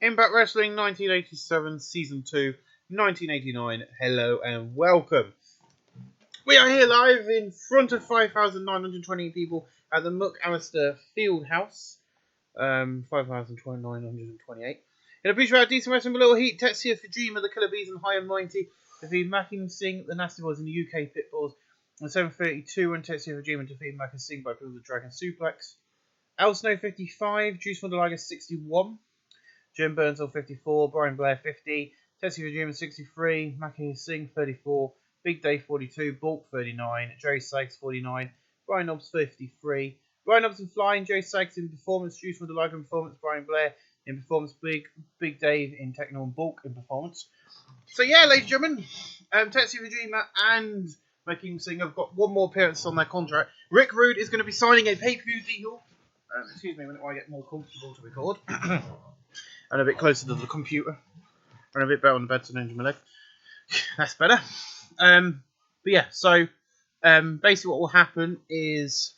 Impact Wrestling 1987 Season 2, 1989. Hello and welcome. We are here live in front of 5,920 people at the McAllister Field House. 5,928. In a feature about decent wrestling with a little heat, Tetsuya Fujima, the Killer Bees and High and Mighty defeat Mackin Singh, the Nasty Boys in the UK Pitbulls. On 7:32 when Tetsuya Fujima defeated Mackin Singh by People of the Dragon Suplex. El Snow 55, Juice from the Liger 61. Jim Burnsell 54, Brian Blair 50, Tetsuya Fujima 63, Mackin Singh 34, Big Dave 42, Bulk 39, Jerry Sykes 49, Brian Knobs 53, Brian Knobs in Flying, Jerry Sykes in Performance, Juice from the Liger in Performance, Brian Blair in Performance, Big Dave in Techno and Bulk in Performance. So yeah, ladies and gentlemen, Tetsuya Fujima and Mackin Singh have got one more appearance on their contract. Rick Rude is going to be signing a pay-per-view deal. Excuse me, when I get more comfortable to record. And a bit closer to the computer. And a bit better on the bed to injure my leg. That's better. But yeah, so basically what will happen is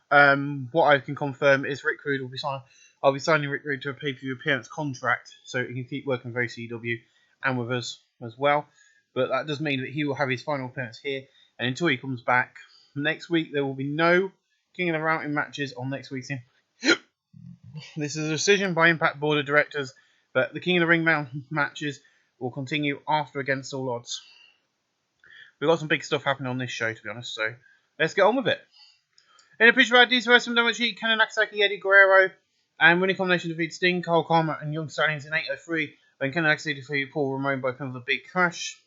what I can confirm is Rick Rude will be signing. I'll be signing Rick Rude to a pay-per-view appearance contract, so he can keep working for ACW and with us as well. But that does mean that he will have his final appearance here, and until he comes back next week, there will be no King of the Mountain matches on next week's Impact. This is a decision by Impact Board of Directors, but the King of the Ring Mountain matches will continue after Against All Odds. We've got some big stuff happening on this show, to be honest, so let's get on with it. In a picture about DC Wrestling Damage Heat, Ken Nagasaki, Eddie Guerrero, and winning combination defeat Sting, Carl Karma, and Young Stallions in 8:03 when Ken Nagasaki defeated Paul Ramon by kind of a big crash.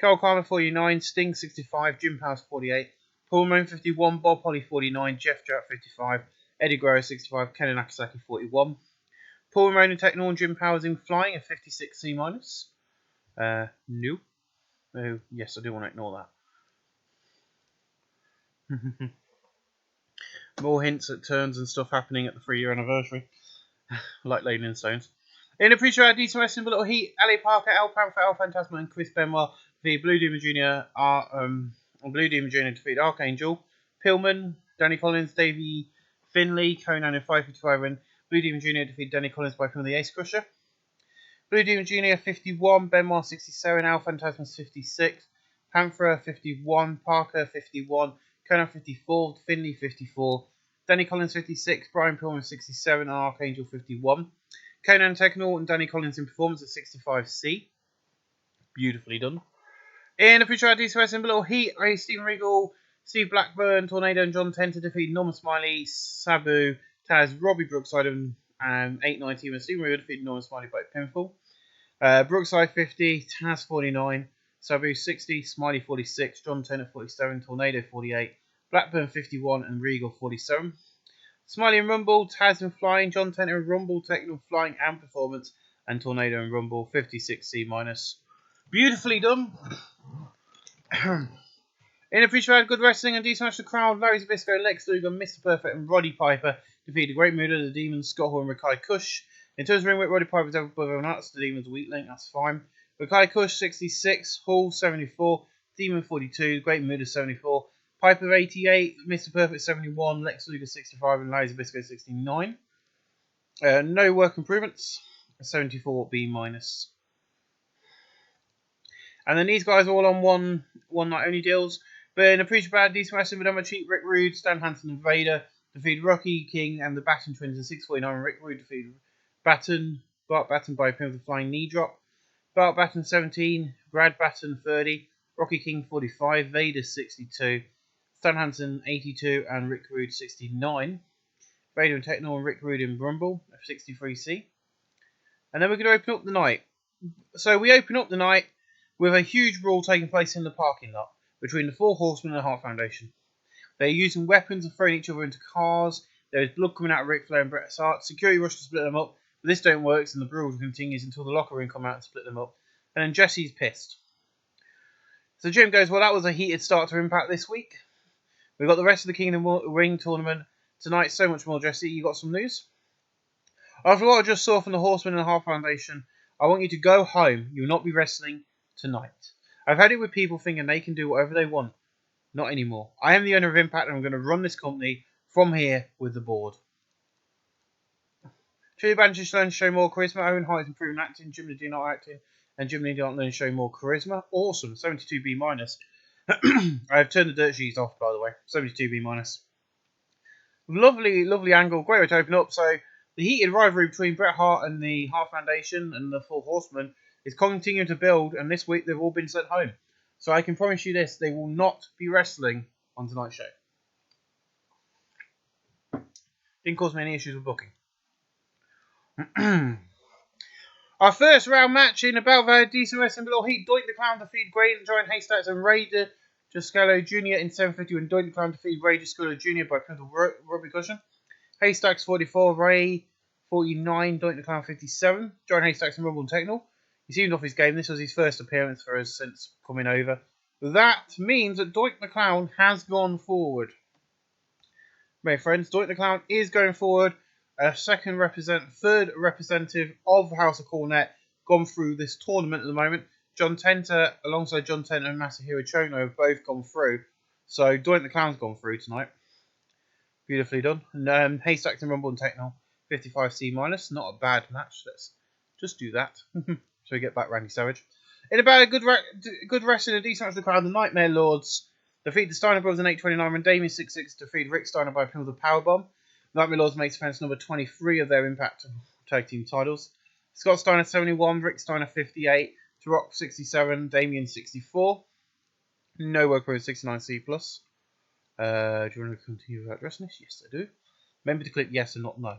Carl Karma 49, Sting 65, Jim Powers 48, Paul Ramon 51, Bob Holly 49, Jeff Jarrett 55, Eddie Guerrero 65, Ken Nagasaki 41. Paul Ramon and Techno and Jim Powers in Flying at 56 C-. No. Yes, I do want to ignore that. More hints at turns and stuff happening at the 3-year anniversary. Like Lane in Stones. In a pre-show at Decent Wrestling with a little heat, Ali Parker, El Panther, El Phantasma and Chris Benoit defeated Blue Demon Jr. Blue Demon Jr. defeated Archangel, Pillman, Danny Collins, Davey Finley, Conan in 5:55 when Blue Demon Jr. defeated Danny Collins by film the Ace Crusher. Blue Demon Jr. 51, Benoit 67, Al Phantasma 56, Panther 51, Parker 51, Conan 54, Finley 54, Danny Collins 56, Brian Pillman 67, and Archangel 51. Conan Techno and Danny Collins in Performance at 65C. Beautifully done. In a future ID Wrestling Below Heat, Steven Regal, Steve Blackburn, Tornado and John Tenter defeated Norman Smiley, Sabu, Taz, Robbie Brookside and 8:19 when Steven Regal defeated Norman Smiley by pinfall. Brookside 50, Taz 49, Sabu 60, Smiley 46, John Tenter 47, Tornado 48, Blackburn 51 and Regal 47. Smiley and Rumble, Taz and Flying, John Tenter and Rumble, Technical Flying and Performance, and Tornado and Rumble 56 C-. Beautifully done. In a pre-show had good wrestling and decent match the crowd, Larry Zbyszko, Lex Luger, Mr. Perfect and Roddy Piper defeated the Great Muta, the Demons, Scott Hall and Rakai Kush. In terms of ring weight, Roddy Piper was above everyone else, the Demons weak link, that's fine. Rakai Kush 66, Hall 74, Demon 42, Great Muta 74, Piper 88, Mr. Perfect 71, Lex Luger 65 and Larry Zbyszko 69. No work improvements, 74 B-. And then these guys are all on one night only deals. But in a pre-show bad, decent wrestling with Emma Cheat, Rick Rude, Stan Hansen and Vader defeated Rocky King and the Batten Twins in 6:49. Rick Rude defeated Bart Batten by a pin with a flying knee drop. Bart Batten 17, Brad Batten 30, Rocky King 45, Vader 62, Stan Hansen 82 and Rick Rude 69. Vader and Techno and Rick Rude in Rumble at 63C. And then we're going to open up the night. So we open up the night with a huge brawl taking place in the parking lot between the Four Horsemen and the Hart Foundation. They're using weapons and throwing each other into cars. There is blood coming out of Ric Flair and Bret Hart. Security rush to split them up, but this don't work, and the brawl continues until the locker room come out and split them up. And then Jesse's pissed. So Jim goes, well, that was a heated start to Impact this week. We've got the rest of the King of the Ring tournament tonight. So much more, Jesse. You got some news? After what I just saw from the Horsemen and the Hart Foundation, I want you to go home. You will not be wrestling tonight. I've had it with people thinking they can do whatever they want. Not anymore. I am the owner of Impact and I'm going to run this company from here with the board. True Banshee learn to show more charisma. Owen High is improving acting. Jim Lee not acting. And Jim Lee not learn to show more charisma. Awesome. 72B minus. I have turned the dirt sheets off, by the way. 72B minus. Lovely, lovely angle. Great way to open up. So the heated rivalry between Bret Hart and the Hart Foundation and the Four Horsemen is continuing to build. And this week they've all been sent home. So I can promise you this: they will not be wrestling on tonight's show. Didn't cause me any issues with booking. Our first round match in about a decent wrestling below heat. Doink the Clown defeated Gray and Giant Haystacks and Ray Giscalo Jr. in 750 when Doink the Clown defeated Ray Giscalo Jr. by pinfall rugby cushion. Haystacks 44, Ray 49, Doink the Clown 57. Giant Haystacks and Rumble and Technical. He seemed off his game. This was his first appearance for us since coming over. That means that Doink the Clown has gone forward. My friends, Doink the Clown is going forward. A third representative of the House of Cornet gone through this tournament at the moment. John Tenter, alongside John Tenter and Masahiro Chono, have both gone through. So Doink the Clown's gone through tonight. Beautifully done. And Haystacks and Rumble and Techno, 55C minus. Not a bad match. Let's just do that. So we get back Randy Savage. In about a good wrestling, a decent match for the crowd, the Nightmare Lords defeat the Steiner Brothers in 8:29 when Damien 6-6 defeated Rick Steiner by a pin with a powerbomb. Nightmare Lords makes defense number 23 of their Impact Tag Team titles. Scott Steiner 71, Rick Steiner 58, Turok 67, Damien 64. No work for 69C+. Do you want to continue with addressing this? Yes, I do. Remember to click yes and not no.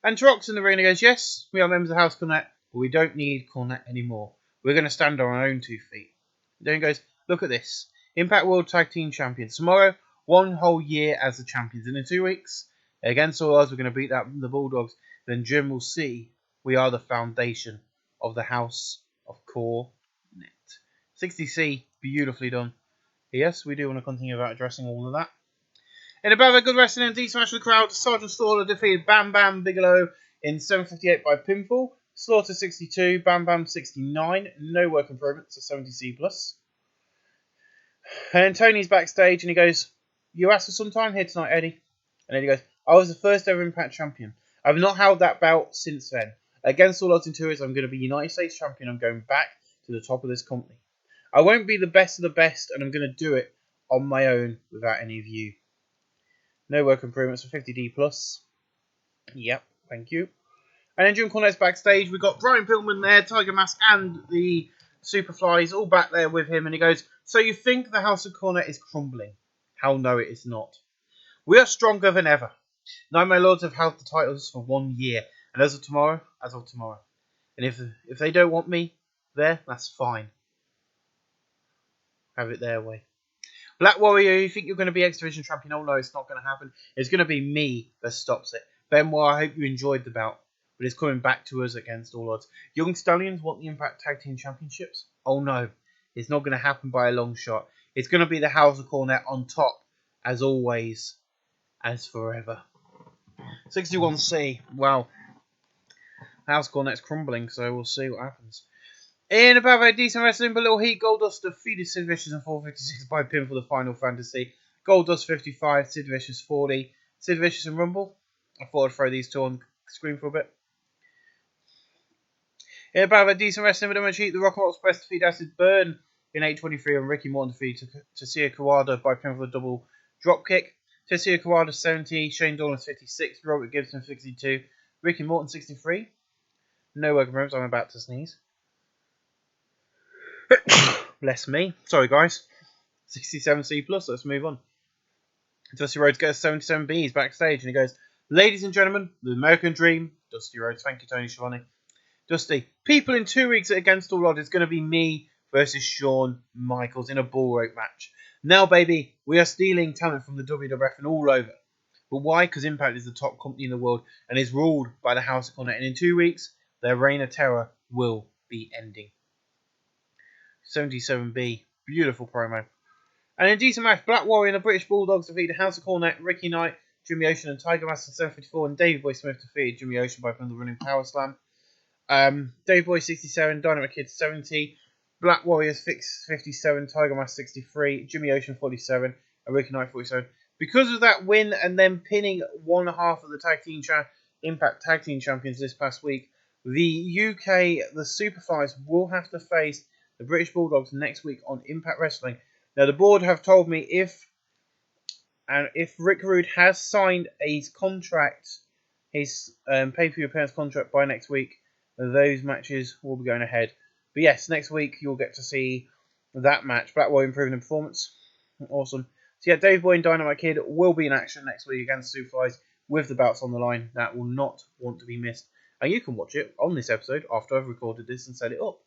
And Turok's in the ring and he goes, yes, we are members of House Cornet, but we don't need Cornet anymore. We're going to stand on our own 2 feet. Then he goes, look at this. Impact World Tag Team Champions. Tomorrow, 1 whole year as the champions. And in 2 weeks, against all odds, we're going to beat the Bulldogs. Then Jim will see we are the foundation of the House of Cornet. 60C, beautifully done. Yes, we do want to continue about addressing all of that. In about a good wrestling and decent match for the crowd, Sergeant Slaughter defeated Bam Bam Bigelow in 7:58 by pinfall. Slaughter 62, Bam Bam 69. No work improvement, so 70C+. And then Tony's backstage and he goes, you asked for some time here tonight, Eddie. And then he goes, I was the first ever Impact champion. I've not held that belt since then. Against all odds in 2 years, I'm going to be United States champion. I'm going back to the top of this company. I won't be the best of the best, and I'm going to do it on my own without any of you. No work improvements for 50D+. Yep, thank you. And then Jim Cornette's backstage. We've got Brian Pillman there, Tiger Mask, and the Superflies all back there with him. And he goes, so you think the House of Cornet is crumbling? Hell no, it is not. We are stronger than ever. Nightmare Lords have held the titles for 1 year. And as of tomorrow. And if they don't want me there, that's fine. Have it their way. Black Warrior, you think you're going to be X Division champion? Oh no, it's not going to happen. It's going to be me that stops it. Benoit, I hope you enjoyed the bout. But it's coming back to us against all odds. Young Stallions want the Impact Tag Team Championships? Oh no, it's not going to happen by a long shot. It's going to be the House of Cornet on top, as always, as forever. 61C, wow. House of Cornet's crumbling, so we'll see what happens. In about a decent wrestling, but little heat, Goldust defeated Sid Vicious in 456 by pin for the Final Fantasy. Goldust 55, Sid Vicious 40. Sid Vicious and Rumble. I thought I'd throw these two on screen for a bit. In about a decent wrestling, but much heat, the Rock and Roll Express defeated Acid Burn in 8:23 and Ricky Morton defeated Tetsuya Kawada by pin for the double dropkick. Tetsuya Kawada 70, Shane Dolan 56, Robert Gibson 62, Ricky Morton 63. No work rooms, I'm about to sneeze. Bless me. Sorry, guys. 67C+, let's move on. Dusty Rhodes gets 77B, he's backstage, and he goes, ladies and gentlemen, the American Dream, Dusty Rhodes. Thank you, Tony Schiavone. Dusty, people in 2 weeks against all odds, it's going to be me versus Shawn Michaels in a bull rope match. Now, baby, we are stealing talent from the WWF and all over. But why? Because Impact is the top company in the world and is ruled by the House of Cornet. And in 2 weeks, their reign of terror will be ending. 77B, beautiful promo. And in a decent match, Black Warrior and the British Bulldogs defeated House of Cornet, Ricky Knight, Jimmy Ocean and Tiger Mask in 754, and Davey Boy Smith defeated Jimmy Ocean by putting the running power slam. Davey Boy 67, Dynamite Kid 70, Black Warriors 57, Tiger Mask 63, Jimmy Ocean 47, and Ricky Knight 47. Because of that win and then pinning one half of the tag team Impact Tag Team Champions this past week. The UK, the Superflies, will have to face the British Bulldogs next week on Impact Wrestling. Now, the board have told me if Rick Rude has signed his contract, his pay-per-view appearance contract by next week, those matches will be going ahead. But yes, next week you'll get to see that match. Blackwell improving in performance. Awesome. So yeah, Dave Boy and Dynamite Kid will be in action next week against Superflies with the belts on the line. That will not want to be missed. And you can watch it on this episode after I've recorded this and set it up.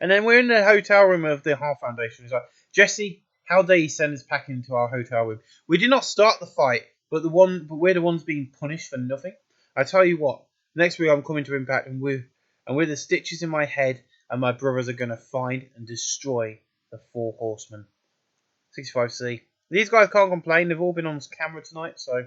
And then we're in the hotel room of the Hart Foundation. It's like, Jesse, how dare you send us packing into our hotel room? We did not start the fight, but we're the ones being punished for nothing. I tell you what, next week I'm coming to Impact, and with the stitches in my head, and my brothers are going to find and destroy the 4 Horsemen. 65C. These guys can't complain. They've all been on camera tonight, so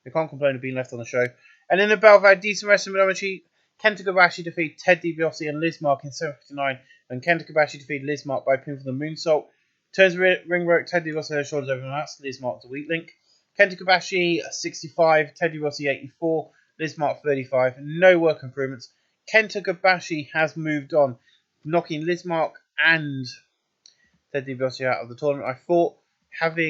they can't complain of being left on the show. And in the Belvad, decent wrestling with Amachi. Kenta Kobashi defeated Ted DiBiase and Liz Mark in 7:59, and Kenta Kobashi defeated Liz Mark by pin for the moonsault. Turns ring work, Ted DiBiase head shoulders over the mats. Liz Mark the weak link. Kenta Kobashi 65, Ted DiBiase 84, Liz Mark 35. No work improvements. Kenta Kobashi has moved on, knocking Liz Mark and Ted DiBiase out of the tournament. I thought after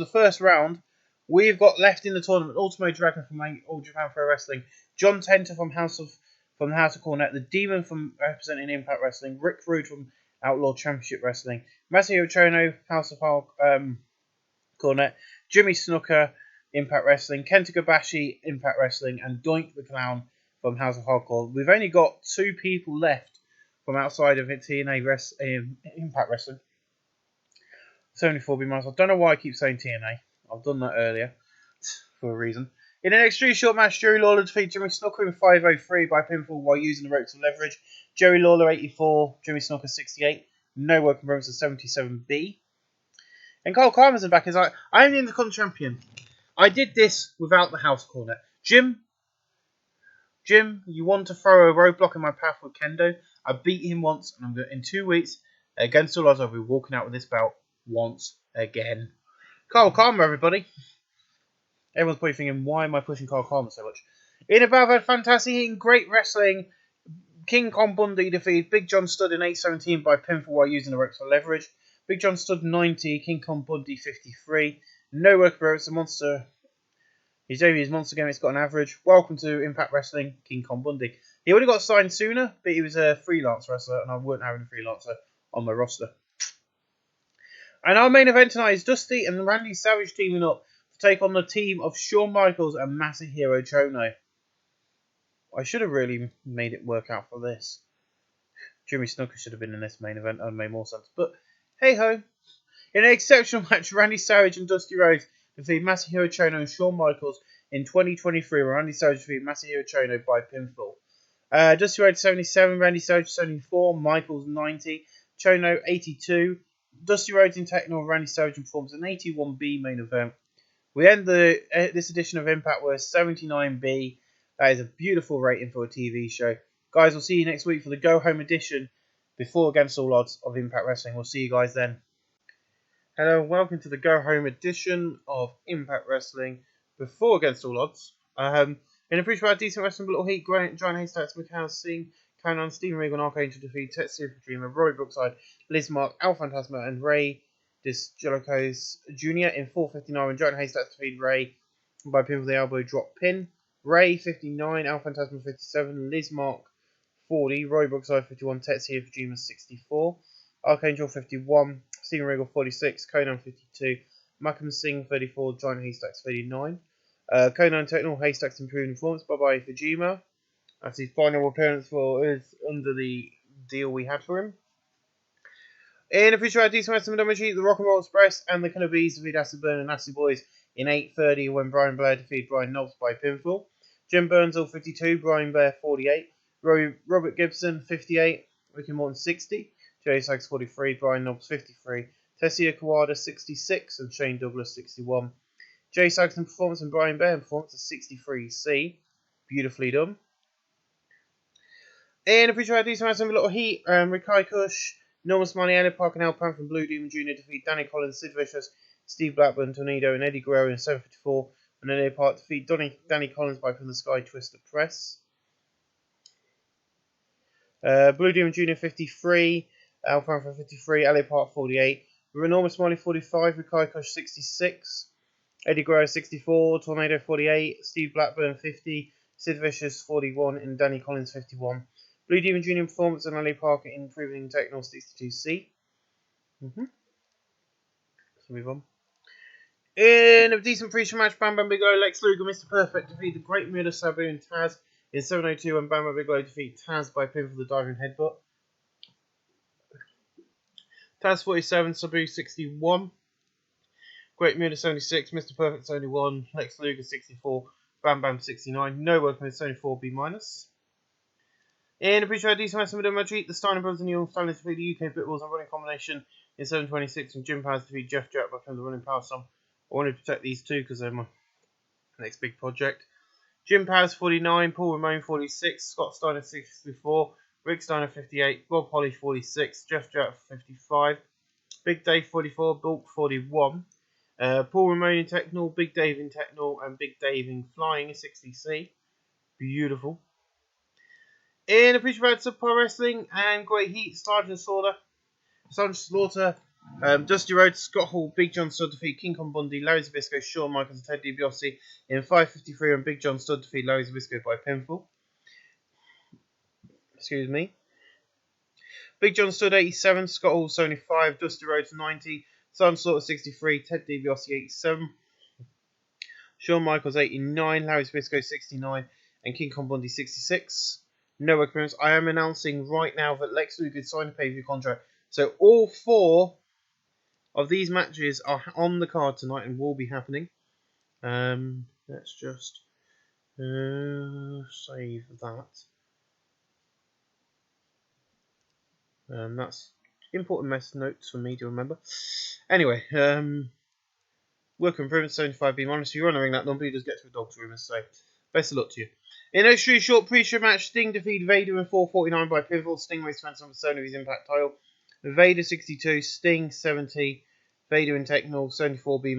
the first round, we've got left in the tournament Ultimo Dragon from All Japan Pro Wrestling, John Tenta from the House of Cornet, the Demon from representing Impact Wrestling, Rick Rude from Outlaw Championship Wrestling, Masahiro Chono, House of Cornet, Jimmy Snuka, Impact Wrestling, Kenta Kobashi, Impact Wrestling, and Doink the Clown from House of Hardcore. We've only got 2 people left from outside of TNA Impact Wrestling. 74B miles. I don't know why I keep saying TNA. I've done that earlier for a reason. In an extremely short match, Jerry Lawler defeated Jimmy Snuka in 5:03 by pinfall while using the ropes to leverage. Jerry Lawler 84, Jimmy Snuka 68. No working performance of 77B. And Carl Carmen's back. Is like, I am the Intercontinental Champion. I did this without the House Cornet. Jim, you want to throw a roadblock in my path with Kendo? I beat him once, and in 2 weeks, against all odds, I'll be walking out with this belt once again. Carl Karma, everybody. Everyone's probably thinking, why am I pushing Carl Karma so much? In about fantastic hitting, great wrestling, King Kong Bundy defeated Big John Studd in 8:17 by pinfall while using the ropes for leverage. Big John Studd 90, King Kong Bundy 53. No work for it's a monster. His debut is Monster Game, it's got an average. Welcome to Impact Wrestling, King Kong Bundy. He would have got signed sooner, but he was a freelance wrestler, and I weren't having a freelancer on my roster. And our main event tonight is Dusty and Randy Savage teaming up to take on the team of Shawn Michaels and Masahiro Chono. I should have really made it work out for this. Jimmy Snuka should have been in this main event. That would have made more sense. But hey ho. In an exceptional match, Randy Savage and Dusty Rhodes defeated Masahiro Chono and Shawn Michaels in 2023, where Randy Savage defeated Masahiro Chono by pinfall. Dusty Rhodes 77, Randy Savage 74, Michaels 90, Chono 82. Dusty Rhodes in technical, Randy Savage performs an 81B main event. We end this edition of Impact with 79B. That is a beautiful rating for a TV show. Guys, we'll see you next week for the Go Home edition before Against All Odds of Impact Wrestling. We'll see you guys then. Hello and welcome to the Go Home edition of Impact Wrestling before Against All Odds. In a pretty decent wrestling, but little heat, Giant Haystacks, McHouse, Singh, Conan, Steven Regal, and Archangel defeat Tetsuya Kojima, Roy Brookside, Liz Mark, Al Fantasma, and Ray Disjolocos Jr. in 4:59 when Giant Haystacks defeated Ray by pin with the elbow drop pin. Ray 59, Al Fantasma 57, Liz Mark 40, Roy Brookside 51, Tetsuya Kojima 64, Archangel 51, Steven Regal 46, Conan 52, Malcolm Singh 34, Giant Haystacks 39. Conan Technical Haystacks improving performance. Bye-bye Kojima. That's his final appearance under the deal we had for him. In official decent wrestling with the Rock and Roll Express and the Killabes defeated Acid Burn and Nasty Boys in 8:30 when Brian Blair defeated Brian Knobs by pinfall. Jim Burnsall 52, Brian Blair 48, Robert Gibson 58, Ricky Morton 60, Jay Sykes 43, Brian Knobs 53, Tessia Kawada 66 and Shane Douglas 61. Jay Sykes in performance and Brian Blair in performance at 63C. Beautifully done. In official decent wrestling with a little heat, Rikai Kush, Norman Smiley, Elliot Park, and Al Panther from Blue Demon Jr. defeat Danny Collins, Sid Vicious, Steve Blackburn, Tornado, and Eddie Guerrero in 7:54 And then LA Park defeat Danny Collins by putting the Sky Twister press. Blue Demon Jr. 53, Alfalfa 53, LA Park 48, Enormous Smiley 45, Rikai Kosh 66, Eddie Guerrero 64, Tornado 48, Steve Blackburn 50, Sid Vicious 41, and Danny Collins 51. Blue Demon Jr. Performance and LA Park improving Techno 62C. Let's move on. In a decent pre-show match, Bam Bam Bigelow, Lex Luger, Mr. Perfect defeat the Great Muta, Sabu, and Taz in 7:02, and Bam Bam Bigelow defeat Taz by pin for the diving headbutt. Taz 47, Sabu 61, Great Muta 76, Mr. Perfect 71, Lex Luger 64, Bam Bam 69, no work with 74 B-. In a pre-show decent match in Madrid, the Steiner Brothers and the Young Stylists defeat the UK Pitbulls on running combination in 7:26, and Jim Paz defeat Jeff Jarrett by pin the running power song. I wanted to protect these two because they're my next big project. Jim Paz 49, Paul Ramone 46, Scott Steiner 64, Rick Steiner 58, Bob Holly 46, Jeff Jarrett 55, Big Dave 44, Bulk 41, Paul Ramone in Technol, Big Dave in Technol, and Big Dave in Flying 60C. Beautiful. In a picture about Subpar Wrestling and Great Heat, Sergeant Slaughter, Dusty Rhodes, Scott Hall, Big John Studd defeat King Kong Bundy, Larry Zbyszko, Shawn Michaels, and Ted DiBiase in 5:53, and Big John Studd defeat Larry Zbyszko by pinfall. Excuse me. Big John Studd 87, Scott Hall 75, Dusty Rhodes 90, Sergeant Slaughter 63, Ted DiBiase 87, Shawn Michaels 89, Larry Zbyszko 69, and King Kong Bundy 66. No occurrence. I am announcing right now that Lex Luger signed a pay-per-view contract. So all 4 of these matches are on the card tonight and will be happening. Let's just save that. That's important mess notes for me to remember. Anyway, work improvement 75 B-. If you run a ring that number, you just get to a dog's room and say, best of luck to you. In an extremely short pre-show match, Sting defeated Vader in 4:49 by pinfall. Sting makes Spencer on Persona of his Impact title. Vader 62, Sting 70, Vader in Techno 74 B-.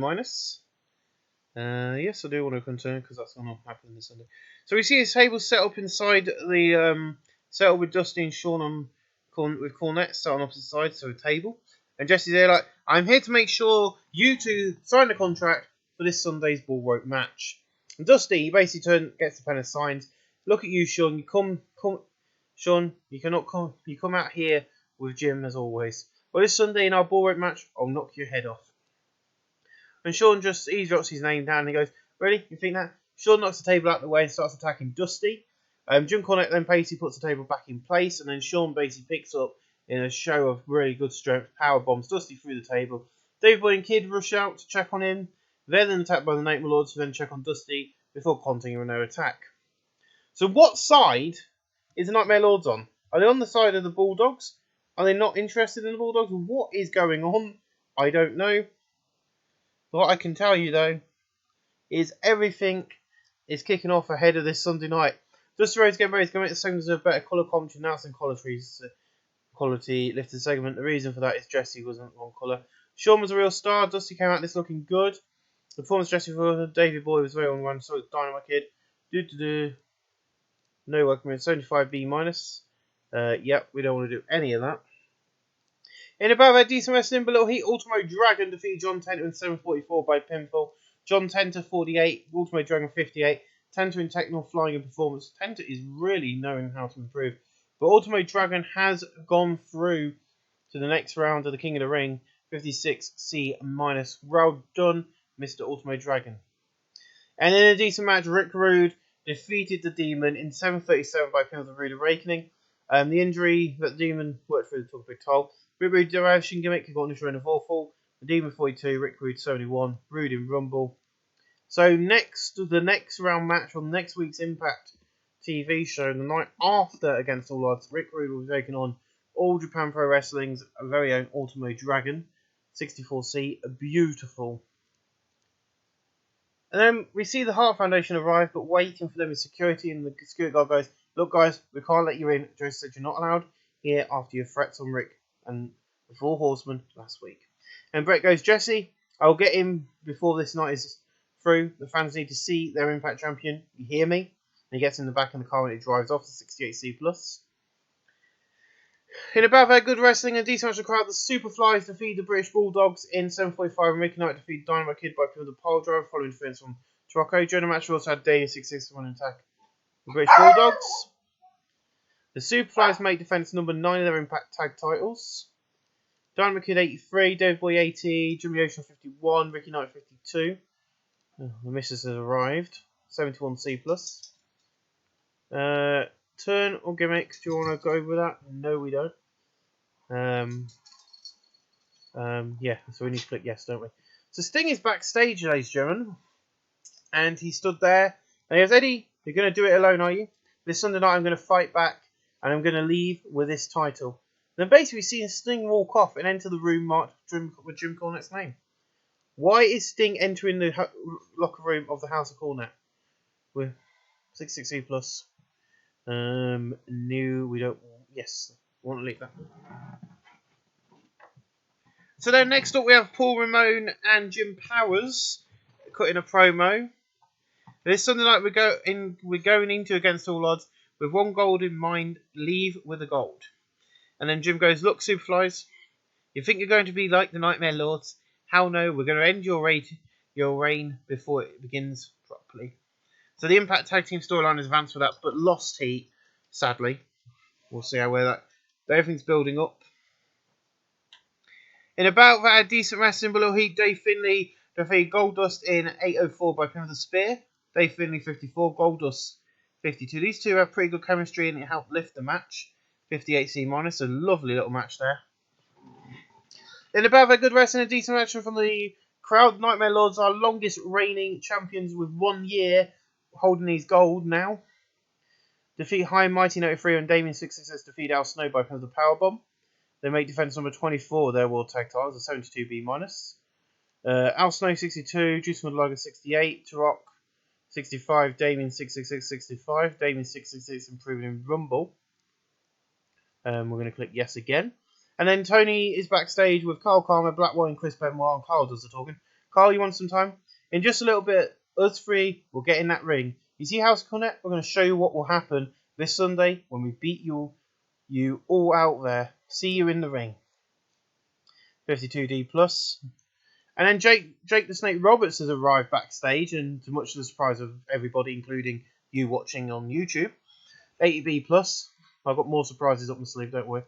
Yes, I do want to continue because that's going to happen this Sunday. So we see his table set up inside the set up with Dusty and Sean with Cornet sat on opposite sides, so a table. And Jesse's there like, I'm here to make sure you two sign the contract for this Sunday's Bull Rope match. And Dusty basically gets the pen and signs. Look at you, Sean. You come, Sean. You cannot come. You come out here with Jim as always. Well, this Sunday in our Bull Rope match, I'll knock your head off. And Sean just drops his name down and he goes, "Really? You think that?" Sean knocks the table out of the way and starts attacking Dusty. Jim Cornette then basically puts the table back in place, and then Sean basically picks up in a show of really good strength, power bombs Dusty through the table. Dave Boy and Kid rush out to check on him. They're then attacked by the Nightmare Lords, who then check on Dusty before continuing their attack. So what side is the Nightmare Lords on? Are they on the side of the Bulldogs? Are they not interested in the Bulldogs? What is going on? I don't know. What I can tell you, though, is everything is kicking off ahead of this Sunday night. Dusty Rhodes getting ready to make the segment deserve better colour commentary, announcing quality lifted segment. The reason for that is Jesse wasn't on colour. Sean was a real star. Dusty came out this looking good. The performance Jesse for David Boy was very on one, so was Dynamite Kid. No working with 75 B-. Yep, we don't want to do any of that. In about that decent wrestling, but little heat, Ultimo Dragon defeated John Tenter in 7:44 by pinfall. John Tenter 48, Ultimo Dragon 58. Tenter in technical flying and performance. Tenter is really knowing how to improve. But Ultimo Dragon has gone through to the next round of the King of the Ring. 56C-. Well done, Mr. Ultimo Dragon. And in a decent match, Rick Rude defeated the Demon in 7:37 by pinfall of Rude Awakening. The injury that the Demon worked through took a big toll. Rick Rude derivation gimmick, he got on his run of awful. The Demon 42, Rick Rude 71, Rude in Rumble. So the next round match on next week's Impact TV show, the night after Against All Odds, Rick Rude will be taking on All Japan Pro Wrestling's very own Ultimo Dragon, 64C, beautiful. And then we see the Hart Foundation arrive, but waiting for them is security, and the security guard goes, "Look guys, we can't let you in. Joe said you're not allowed here after your threats on Rick and the Four Horsemen last week." And Brett goes, "Jesse, I'll get him before this night is through. The fans need to see their Impact champion. You hear me? And he gets in the back of the car and it drives off to 68C+. In about their good wrestling and decent match of the crowd, the Superflies defeat the British Bulldogs in 7:45 and Ricky Knight defeat Dynamite Kid by pin with the pile driver following defense from Torocco. During the match, we also had Daniel 661 attack the British Bulldogs. The Superflies make defense number 9 of their Impact Tag titles. Dynamite Kid 83, David Boy 80, Jimmy Ocean 51, Ricky Knight 52. The missus has arrived. 71C+. Turn or gimmicks? Do you want to go over that? No, we don't. Yeah, so we need to click yes, don't we? So Sting is backstage, ladies and gentlemen, and he stood there. And he goes, Eddie, you're going to do it alone, are you? This Sunday night, I'm going to fight back, and I'm going to leave with this title. Then basically, seeing Sting walk off and enter the room marked with Jim Cornette's name. Why is Sting entering the locker room of the House of Cornet? With 66C+. No, we don't. Yes, we want to leave that. So then next up we have Paul Ramone and Jim Powers cutting a promo. This Sunday night we're going into Against All Odds with one goal in mind, leave with a gold. And then Jim goes, look Superflies, you think you're going to be like the Nightmare Lords? How no, we're going to end your reign before it begins properly. So the Impact Tag Team storyline is advanced for that, but lost heat, sadly. We'll see how everything's building up. In about that decent wrestling below heat, Dave Finlay defeated Goldust in 8:04 by pin with a spear. Dave Finlay 54, Goldust 52. These two have pretty good chemistry and it helped lift the match. 58C-, a lovely little match there. In about that good wrestling and decent action from the crowd, Nightmare Lords are longest reigning champions with 1 year holding these gold now. Defeat High and Mighty 93 and Damien 666 defeat Al Snow by pin with the powerbomb. They make defense number 24 of their World Tag titles, a 72B-. Al Snow 62, Juice Mudlager 68, Turok 65, Damien 666 65, Damien 666 improving in Rumble. We're going to click yes again. And then Tony is backstage with Carl Karma, Blackwell and Chris Benoit, and Carl does the talking. Carl, you want some time? In just a little bit, us three will get in that ring. You see House Cornet? We're going to show you what will happen this Sunday when we beat you all out there. See you in the ring. 52D+. And then Jake the Snake Roberts has arrived backstage, and to much to the surprise of everybody, including you watching on YouTube. 80B+. I've got more surprises up my sleeve, don't worry.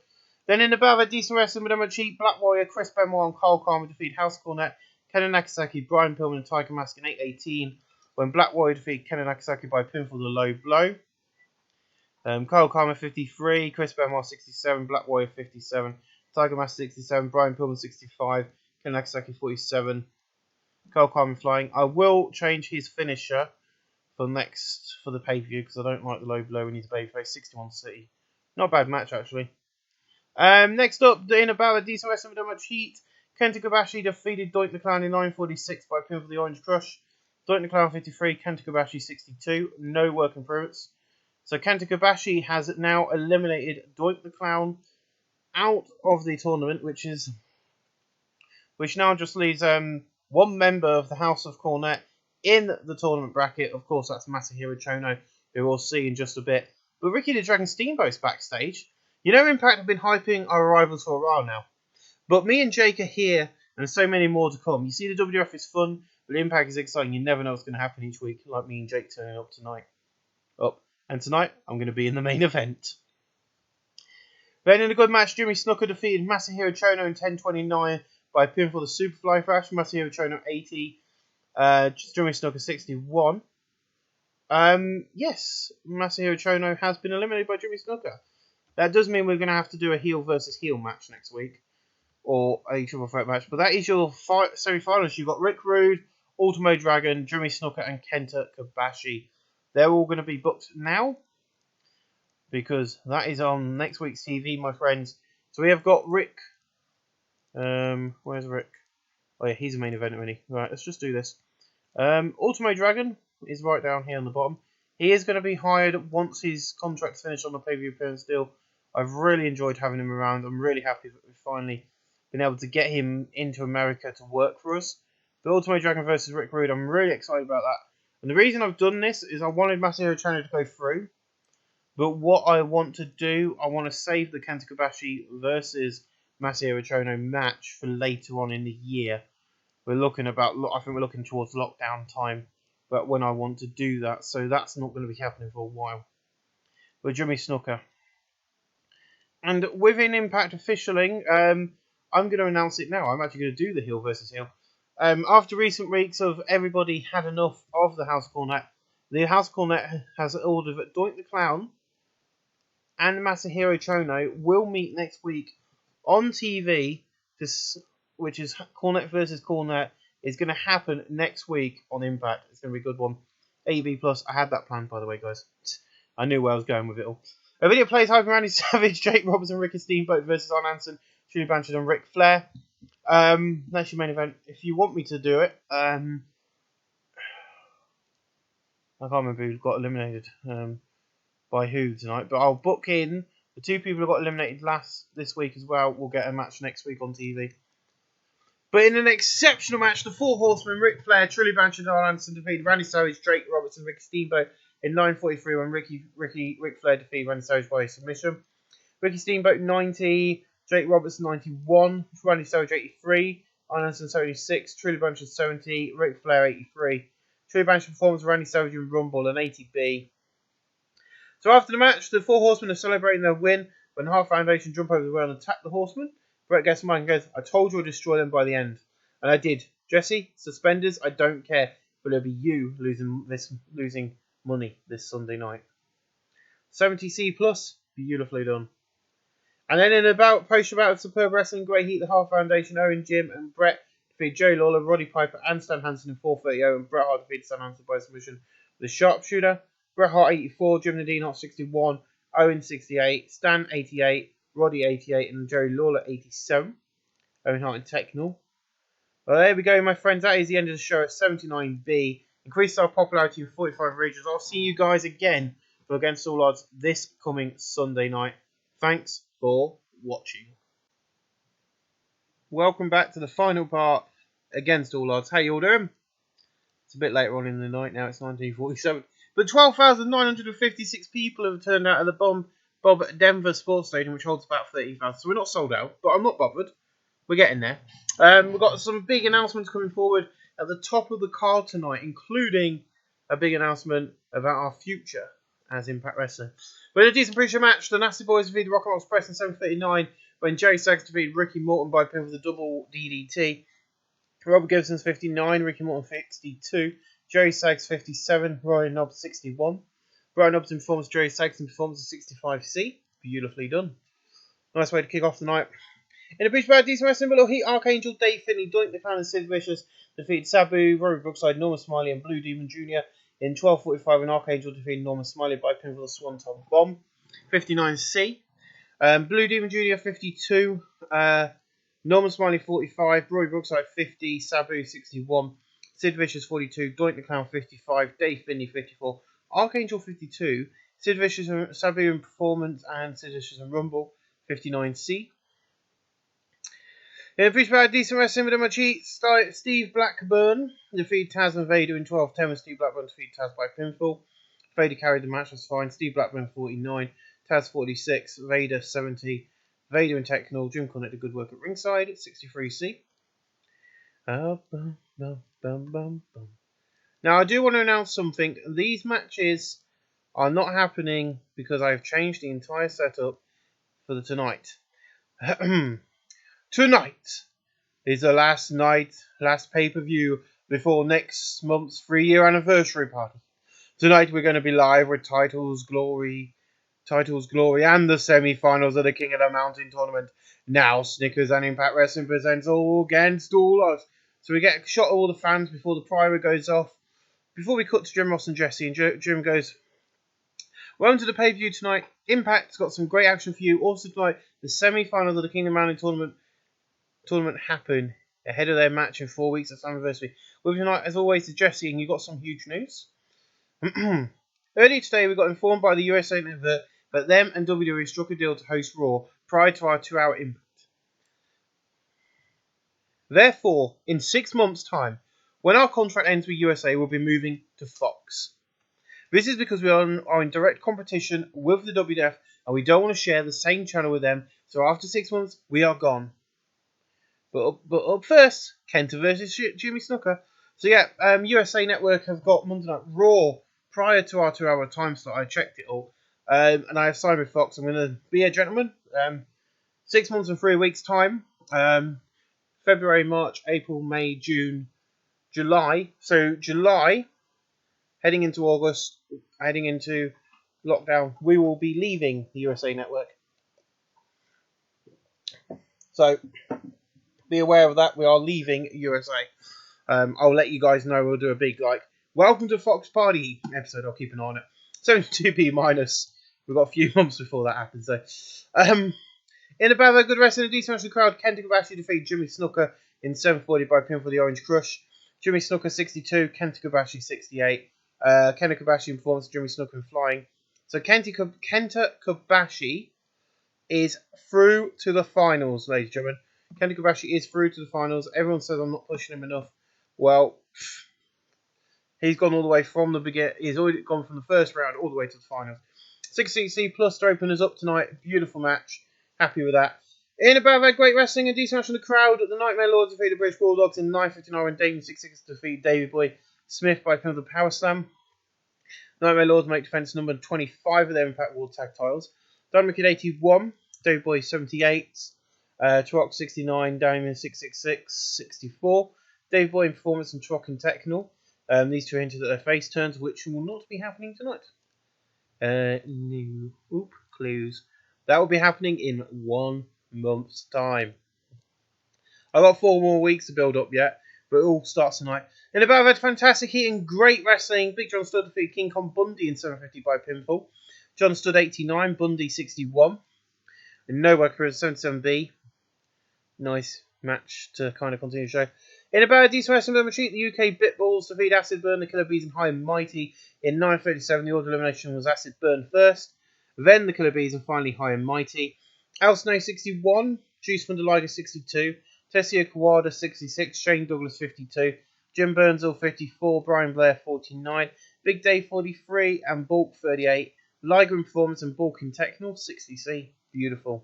Then in the battle of decent wrestling with Emma Cheap, Black Warrior, Chris Benoit and Carl Karma defeat House Cornet, Ken Nakasaki, Brian Pillman and Tiger Mask in 8:18, when Black Warrior defeat Ken Nakasaki by pinfall the low blow. Carl Karma 53, Chris Benoit 67, Black Warrior 57, Tiger Mask 67, Brian Pillman 65, Ken Nakasaki 47, Carl Karma flying. I will change his finisher for the pay-per-view because I don't like the low blow when he's a babyface. 61 City. Not a bad match actually. Next up, in a battle of decent wrestling with much heat, Kenta Kobashi defeated Doink the Clown in 9:46 by pin for the Orange Crush. Doink the Clown 53, Kenta Kobashi 62. No work improvements. So Kenta Kobashi has now eliminated Doink the Clown out of the tournament, which now just leaves one member of the House of Cornet in the tournament bracket. Of course, that's Masahiro Chono, who we'll see in just a bit. But Ricky the Dragon Steamboat's backstage. You know, Impact have been hyping our arrivals for a while now. But me and Jake are here, and so many more to come. You see, the WWF is fun, but Impact is exciting. You never know what's going to happen each week, like me and Jake turning up tonight. And tonight, I'm going to be in the main event. Then in a good match, Jimmy Snuka defeated Masahiro Chono in 10:29 by pin for the Superfly Thrash. Masahiro Chono 80, Jimmy Snuka 61. Yes, Masahiro Chono has been eliminated by Jimmy Snuka. That does mean we're going to have to do a heel versus heel match next week. Or a triple threat match. But that is your semi-finals. You've got Rick Rude, Ultimo Dragon, Jimmy Snuka, and Kenta Kobashi. They're all going to be booked now. Because that is on next week's TV, my friends. So we have got Rick. Where's Rick? Oh yeah, he's the main event already. Right, let's just do this. Ultimo Dragon is right down here on the bottom. He is going to be hired once his contract's finished on the pay-per-view appearance deal. I've really enjoyed having him around. I'm really happy that we've finally been able to get him into America to work for us. The Ultimate Dragon versus Rick Rude. I'm really excited about that. And the reason I've done this is I wanted Masahiro Chono to go through. But what I want to do, I want to save the Kenta Kobashi versus Masahiro Chono match for later on in the year. I think we're looking towards lockdown time. But when I want to do that. So that's not going to be happening for a while. With Jimmy Snuka. And within Impact officialing, I'm going to announce it now. I'm actually going to do the heel versus heel. After recent weeks of everybody had enough of the House Cornet, the House Cornet has ordered that Doink the Clown and Masahiro Chono will meet next week on TV, which is Cornet versus Cornet, is going to happen next week on Impact. It's going to be a good one. AB+. I had that planned, by the way, guys. I knew where I was going with it all. A video plays Hyper Randy Savage, Jake Roberts and Ricky Steamboat versus Arn Anderson, Julie Blanchard and Ric Flair. That's your main event. If you want me to do it, I can't remember who got eliminated by who tonight, but I'll book in the two people who got eliminated this week as well. We'll get a match next week on TV. But in an exceptional match, the Four Horsemen, Ric Flair, Truly Blanchard and Arn Anderson defeated Randy Savage, Jake Roberts and Ricky Steamboat in 9:43 when Ric Flair defeated Randy Savage by submission. Ricky Steamboat 90, Jake Roberts 91, Randy Savage 83, Arn Anderson 76, Truly Blanchard 70, Ric Flair 83. Truly Blanchard performs Randy Savage in Rumble and 80B. So after the match, the Four Horsemen are celebrating their win when the Hart Foundation jump over the rail and attack the Horsemen. Brett gets the mic and goes, "I told you I'd destroy them by the end." And I did. Jesse, suspenders, I don't care. But it'll be you losing money this Sunday night. 70C plus, beautifully done. And then in post about Superb Wrestling, Grey Heat, the Hart Foundation, Owen, Jim, and Brett defeat Joey Lawler, Roddy Piper, and Stan Hansen in 4:30, and Bret Hart defeated Stan Hansen by submission with a sharpshooter. Bret Hart 84, Jim Nadine 61, Owen 68, Stan 88, Roddy 88, and Joey Lawler 87. Owen Hart in technical. Well, there we go, my friends. That is the end of the show at 79B. Increased our popularity with 45 regions. I'll see you guys again for Against All Odds this coming Sunday night. Thanks for watching. Welcome back to the final part Against All Odds. How you all doing? It's a bit later on in the night now. It's 19:47. But 12,956 people have turned out at the Bob Denver Sports Stadium, which holds about 13,000. So we're not sold out, but I'm not bothered. We're getting there. We've got some big announcements coming forward at the top of the card tonight, including a big announcement about our future as Impact Wrestling. But in a decent pre-show match, the Nasty Boys defeated Rock and Roll Express in 7:39 when Jerry Saggs defeated Ricky Morton by pin with a double DDT. Robert Gibson's 59, Ricky Morton 62, Jerry Saggs 57, Ryan Nobbs 61. Brian Nobbs informs Jerry Saggs in performance 65C. Beautifully done. Nice way to kick off the night. In a pitch bad decent wrestling, but little Heat, Archangel, Dave Finley, Doink the Clown and Sid Vicious defeated Sabu, Rory Brookside, Norman Smiley and Blue Demon Jr. in 12:45 when Archangel defeated Norman Smiley by pin with a Swanton Bomb. 59C. Blue Demon Jr. 52, Norman Smiley 45, Rory Brookside 50, Sabu 61, Sid Vicious 42, Doink the Clown 55, Dave Finley 54, Archangel 52, Sid Vicious and Sabu in Performance and Sid Vicious in Rumble 59C. In a pitch bad decent wrestling with Machi, Steve Blackburn defeated Taz and Vader in 12:10 when Steve Blackburn defeated Taz by pinfall. Vader carried the match, that's fine. Steve Blackburn 49, Taz 46, Vader 70, Vader in technical, Jim Cornette did good work at ringside at 63C. Now I do want to announce something. These matches are not happening because I've changed the entire setup for the tonight. Tonight is the last pay-per-view before next month's 3-year anniversary party. Tonight we're going to be live with Titles, Glory, and the semi-finals of the King of the Mountain tournament. Now Snickers and Impact Wrestling presents All Against All Odds. So we get a shot of all the fans before the primer goes off. Before we cut to Jim Ross and Jesse, and Jim goes, "Welcome to the pay-per-view tonight. Impact's got some great action for you. Also tonight, the semi-finals of the King of the Mountain tournament happen ahead of their match in 4 weeks. That's anniversary. With tonight, as always, is Jesse, and you got some huge news. Earlier today, we got informed by the USA Network that them and WWE struck a deal to host Raw prior to our 2-hour Impact. Therefore, in 6 months' time, When our contract ends with USA, we'll be moving to Fox. This is because we are in direct competition with the WWF, and we don't want to share the same channel with them. So after 6 months, we are gone. But up first, Kenta versus Jimmy Snuka. So yeah, USA Network have got Monday Night Raw prior to our 2-hour time slot. I checked it all, and I have signed with Fox. I'm going to be a gentleman. 6 months and 3 weeks time. February, March, April, May, June, July. So July, heading into August, heading into lockdown, we will be leaving the USA Network. So be aware of that. We are leaving USA. I'll let you guys know. We'll do a big welcome to Fox Party episode. I'll keep an eye on it. 72p minus. We've got a few months before that happens. So, in a bad, good wrestling, a decent match of the crowd, Kenta Kobashi defeated Jimmy Snuka in 7:40 by pin for the Orange Crush. Jimmy Snuka 62, Kenta Kobashi 68. Kenta Kobashi in performance, Jimmy Snuka in flying. So Kenta Kobashi is through to the finals, ladies and gentlemen. Kenta Kobashi is through to the finals. Everyone says I'm not pushing him enough. Well, he's gone all the way from the beginning. He's already gone from the first round all the way to the finals. 6cc plus to open us up tonight. Beautiful match. Happy with that. In about that, great wrestling and decent match from the crowd. The Nightmare Lords defeated the British Bulldogs in 9:59 when Damien 6-6 defeated Davey Boy Smith by pin of the Power Slam. Nightmare Lords make defense number 25 of their Impact World Tag titles. Dynamic at 81, Davey Boy 78, Turok 69, Damien 666, 64. Davey Boy in performance and Turok in technical. These two hinted at their face turns, which will not be happening tonight. No clues. That will be happening in 1 month's time. I've got 4 more weeks to build up yet, but it all starts tonight. In about that, fantastic heat and great wrestling. Big John Studd defeated King Kong Bundy in 7:50 by pinfall. John Studd 89, Bundy 61. And no worker 77B. Nice match to kind of continue the show. In about a decent wrestling match, the UK Bitballs defeat Acid Burn, the Killer Bees, and High and Mighty in 9:37. The order of elimination was Acid Burn first, then the Killer Bees, and finally High and Mighty. Al Snow 61, Juice from Liger 62, Tessia Kawada 66, Shane Douglas 52, Jim Burnsall 54, Brian Blair 49, Big Dave 43, and Bulk 38. Liger in performance and Bulk in technical 60C. Beautiful.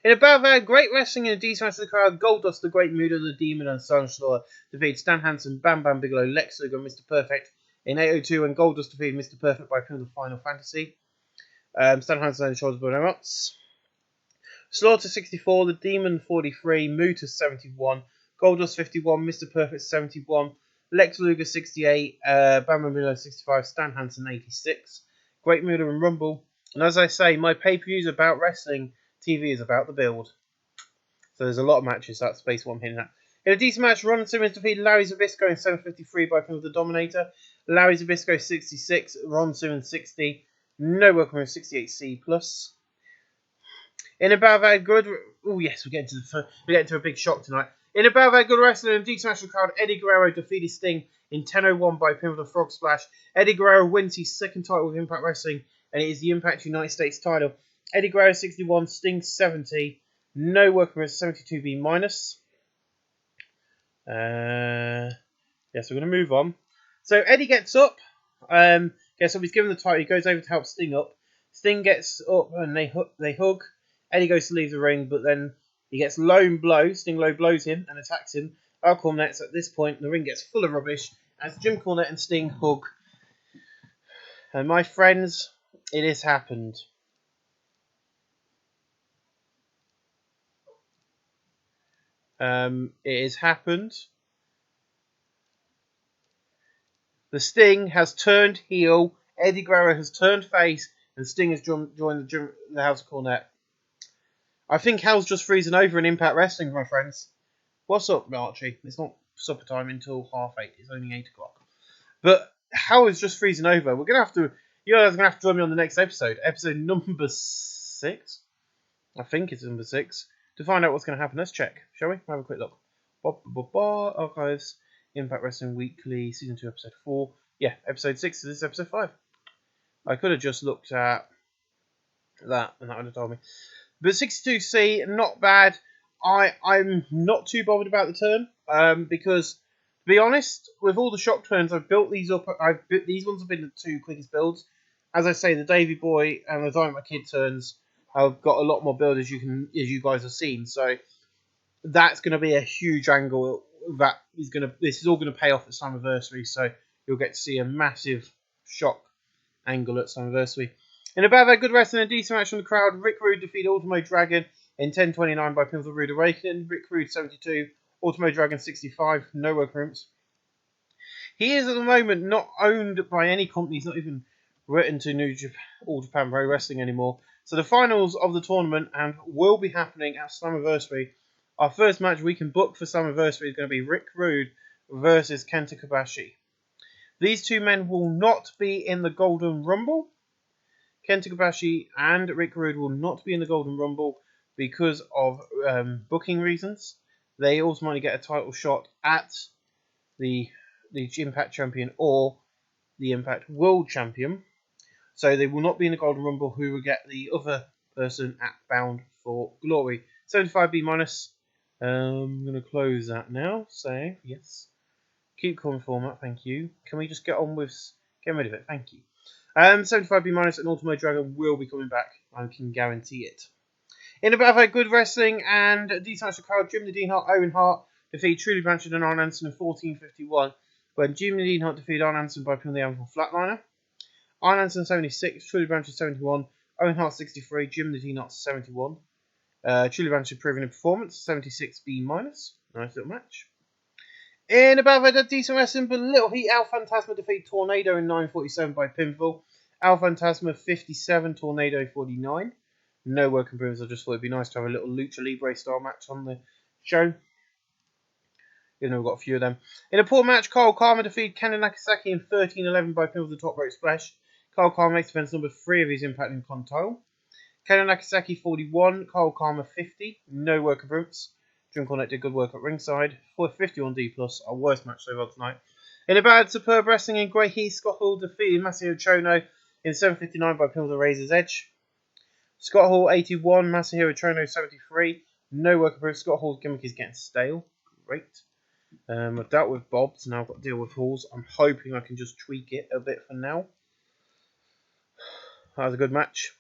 In about that, great wrestling and a decent match of the crowd, Goldust, the Great Muda, the Demon, and Silent Slaughter defeated Stan Hansen, Bam Bam Bigelow, Lex Luger, and Mr. Perfect in 8:02, and Goldust defeated Mr. Perfect by pin of the Final Fantasy. Stan Hansen and shoulders below nuts. Slaughter 64, the Demon 43, Muta 71, Goldust 51, Mr. Perfect 71, Lex Luger 68, Bam Bam Bigelow 65, Stan Hansen 86. Great Muda and Rumble. And as I say, my pay-per-view is about wrestling. TV is about the build. So there's a lot of matches. That's basically what I'm hitting at. In a decent match, Ron Simmons defeated Larry Zbyszko in 7:53 by pin of the Dominator. Larry Zbyszko 66, Ron Simmons 60. No welcome with 68C plus. In about that good, oh yes, we're getting to a big shock tonight. In about that good wrestling and a decent match of the crowd, Eddie Guerrero defeated Sting in 10:01 by pin of the Frog Splash. Eddie Guerrero wins his second title with Impact Wrestling, and it is the Impact United States title. Eddie Guerrero 61, Sting 70. No worker is 72B minus. Yes, we're going to move on. So Eddie gets up. He's given the title. He goes over to help Sting up. Sting gets up and they hug. Eddie goes to leave the ring, but then he gets low blow. Sting low blows him and attacks him. Al Cornet's at this point. The ring gets full of rubbish as Jim Cornette and Sting hug. And my friends, it has happened. It has happened. The Sting has turned heel. Eddie Guerrero has turned face, and Sting has joined the House of Cornet. I think Hal's just freezing over in Impact Wrestling, my friends. What's up, Archie? It's not supper time until 8:30. It's only 8 o'clock. But Hal is just freezing over. You guys are gonna have to join me on the next episode number 6. I think it's number 6. To find out what's going to happen, let's check, shall we? Have a quick look. Archives, Impact Wrestling Weekly, Season 2, Episode 4. Yeah, Episode 6, this is Episode 5. I could have just looked at that, and that would have told me. But 62C, not bad. I'm not too bothered about the turn, because, to be honest, with all the shock turns, I've built these up. These ones have been the 2 quickest builds. As I say, the Davy Boy and the Dynamite Kid turns have got a lot more build as you guys have seen. So that's going to be a huge angle. This is all going to pay off at Slammiversary. So you'll get to see a massive shock angle at Slammiversary. In about that good wrestling and decent match from the crowd, Rick Rude defeated Ultimo Dragon in 10:29 by pinfall Rude Awakening. Rick Rude 72, Ultimo Dragon 65, no work rooms. He is at the moment not owned by any company. He's not even written to All Japan Pro Wrestling anymore. So the finals of the tournament and will be happening at Slammiversary. Our first match we can book for Slammiversary is going to be Rick Rude versus Kenta Kobashi. These 2 men will not be in the Golden Rumble. Kenta Kobashi and Rick Rude will not be in the Golden Rumble because of booking reasons. They ultimately get a title shot at the Impact Champion or the Impact World Champion. So they will not be in the Golden Rumble, who will get the other person at Bound for Glory. 75B-. I'm going to close that now. Save, yes. Keep current format, thank you. Can we just get on with getting rid of it? Thank you. 75B- and Ultimo Dragon will be coming back. I can guarantee it. In a bit of good wrestling and a decent match of crowd, Jim the Dean Hart, Owen Hart defeat Truly Blanchard and Arn Anderson in 14:51, when Jim the Dean Hart defeated Arn Anderson by pinning the Anvil Flatliner. Arn Anderson 76, Truly Blanchard 71, Owen Hart 63, Jim the Dean Hart 71. Truly Blanchard proving a performance, 76B-. Nice little match. In about a decent wrestling, but little heat, Al Phantasma defeat Tornado in 9:47 by pinfall. Al Phantasma 57, Tornado 49. No work improvements. I just thought it'd be nice to have a little Lucha Libre style match on the show. We've got a few of them. In a poor match, Kyle Karma defeated Ken Nakasaki in 13:11 by pinfall the top rope splash. Kyle Karma makes defense number 3 of his Impact in Contile. Ken Nakasaki 41, Kyle Karma 50. No work improvements. Jim Cornet did good work at ringside. 51D+, our worst match so far tonight. In a bad superb wrestling in Great Heat, Scott Hall defeated Masahiro Chono in 7:59 by pinfall the Razor's Edge. Scott Hall 81, Masahiro Chono 73. No work improved. Scott Hall's gimmick is getting stale. Great. I've dealt with Bob's, now I've got to deal with Hall's. I'm hoping I can just tweak it a bit for now. That was a good match.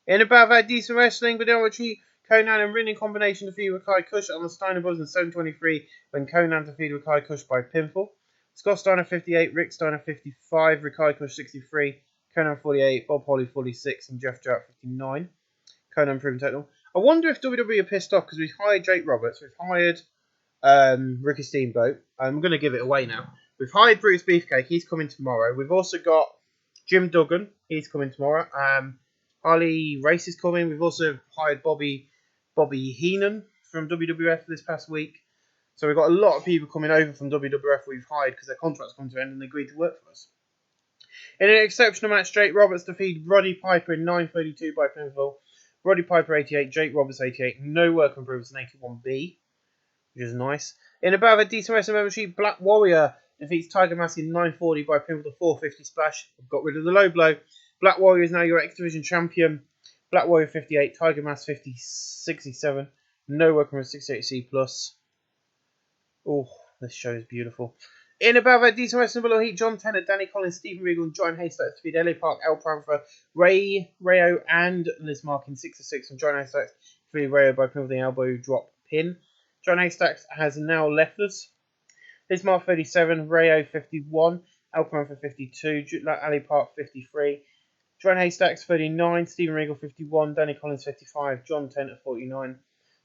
In about that decent wrestling, but retreat, Conan and Rin in combination defeated Rikai Kush on the Steiner Brothers in 7:23 when Conan defeated Rikai Kush by pinfall. Scott Steiner 58, Rick Steiner 55, Rikai Kush 63, Conan 48, Bob Holly 46, and Jeff Jarrett 59. Conan proven total. I wonder if WWE are pissed off because we've hired Jake Roberts, we've hired Ricky Steamboat. I'm going to give it away now. We've hired Bruce Beefcake, he's coming tomorrow. We've also got Jim Duggan, he's coming tomorrow. Harley Race is coming. We've also hired Bobby Heenan from WWF this past week. So we've got a lot of people coming over from WWF we've hired because their contracts come to an end and they agreed to work for us. In an exceptional match, Jake Roberts defeated Roddy Piper in 9:32 by pinfall. Roddy Piper 88, Jake Roberts 88. No work improvements in 81B, which is nice. In about a decent wrestling membership, Black Warrior defeats Tiger Mask in 9:40 by pinfall the 450 splash. I've got rid of the low blow. Black Warrior is now your X Division champion. Black Warrior 58, Tiger Mask 67. No work on 68C+. Oh, this show is beautiful. In about that decent wrestling below heat, John Tennant, Danny Collins, Stephen Regal, and John Haystacks defeat LA Park, El Panther, Rayo, and Liz Mark in 6-6. And John Haystacks defeated Rayo by pinfall the elbow drop pin. John Haystacks has now left us. Liz Mark 37, Rayo 51, El Panther 52, LA Park 53. John Haystacks 39, Stephen Regal 51, Danny Collins 55, John Tennant 49.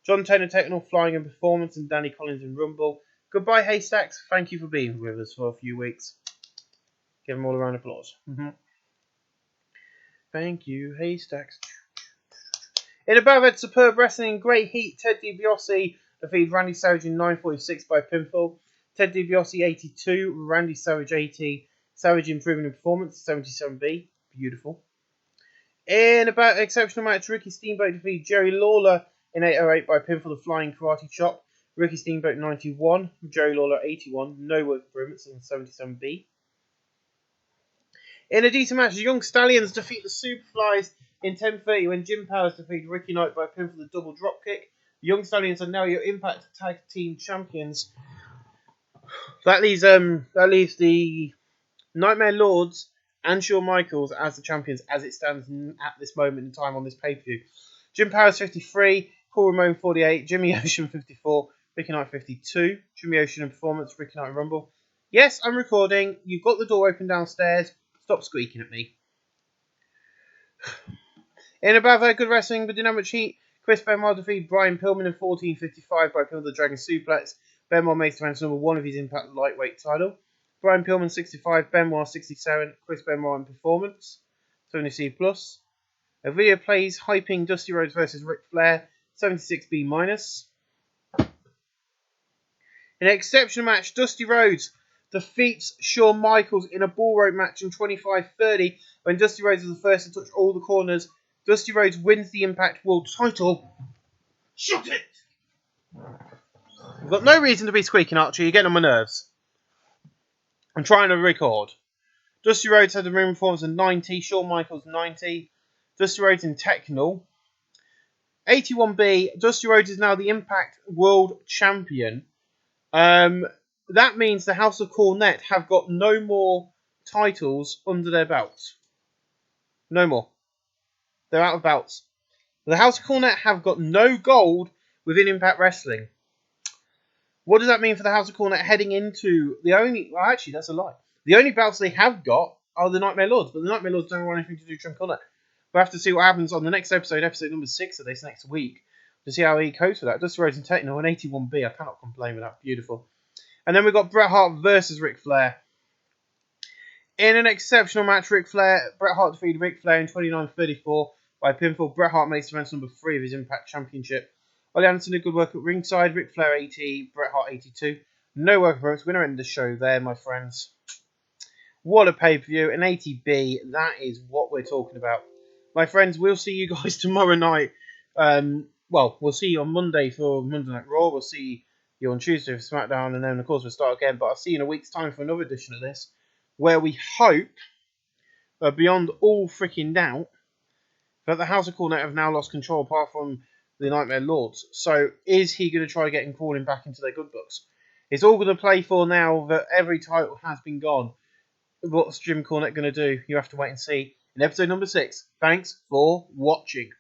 John Tennant technical flying and performance, and Danny Collins in Rumble. Goodbye Haystacks, thank you for being with us for a few weeks. Give them all a round of applause. Thank you Haystacks. In above it, superb wrestling, great heat, Ted DiBiase defeated Randy Savage in 9:46 by pinfall. Ted DiBiase 82, Randy Savage 80. Savage improving in performance, 77B. Beautiful. In about exceptional match, Ricky Steamboat defeated Jerry Lawler in 8:08 by pinfall the flying karate chop. Ricky Steamboat 91, Jerry Lawler 81. No work improvements on 77B. In a decent match, the Young Stallions defeat the Superflies in 10:30 when Jim Powers defeated Ricky Knight by pinfall the double dropkick. Young Stallions are now your Impact Tag Team Champions. That leaves the Nightmare Lords and Shawn Michaels as the champions as it stands at this moment in time on this pay-per-view. Jim Powers 53, Paul Ramon 48, Jimmy Ocean 54, Ricky Knight 52, Jimmy Ocean in Performance, Ricky Knight in Rumble. Yes, I'm recording. You've got the door open downstairs. Stop squeaking at me. In about very good wrestling, but didn't have much heat. Chris Benoit defeated Brian Pillman in 14:55 by Pillman the Dragon Suplex. Benoit makes defense number 1 of his Impact Lightweight title. Brian Pillman 65, Benoit 67, Chris Benoit in Performance, 70C+. A video plays hyping Dusty Rhodes versus Ric Flair, 76B-. In an exceptional match, Dusty Rhodes defeats Shawn Michaels in a bull rope match in 25:30 when Dusty Rhodes was the first to touch all the corners. Dusty Rhodes wins the Impact World title. Shut it! I've got no reason to be squeaking, Archie. You're getting on my nerves. I'm trying to record. Dusty Rhodes had a ring performance of 90. Shawn Michaels 90. Dusty Rhodes in Technical. 81B. Dusty Rhodes is now the Impact World Champion. That means the House of Cornet have got no more titles under their belts. No more. They're out of belts. The House of Cornet have got no gold within Impact Wrestling. What does that mean for the House of Cornet heading into the only... Well, actually, that's a lie. The only belts they have got are the Nightmare Lords, but the Nightmare Lords don't want anything to do with Jim Cornet. We'll have to see what happens on the next episode number 6 of this next week, to see how he copes with that. Dusty Rhodes and Techno and 81B. I cannot complain with that. Beautiful. And then we've got Bret Hart versus Ric Flair. In an exceptional match, Bret Hart defeated Ric Flair in 29:34 by pinfall. Bret Hart makes defense number 3 of his Impact Championship. Ollie Anderson did good work at ringside. Ric Flair 80, Bret Hart 82. No work for us. Winner in the show there, my friends. What a pay-per-view. An 80B. That is what we're talking about. My friends, we'll see you guys tomorrow night. We'll see you on Monday for Monday Night Raw. We'll see you on Tuesday for SmackDown. And then, of course, we'll start again. But I'll see you in a week's time for another edition of this, where we hope, beyond all freaking doubt, that the House of Cornet have now lost control apart from the Nightmare Lords. So is he going to try getting calling back into their good books? It's all going to play for now that every title has been gone. What's Jim Cornette going to do? You have to wait and see in episode number 6. Thanks for watching.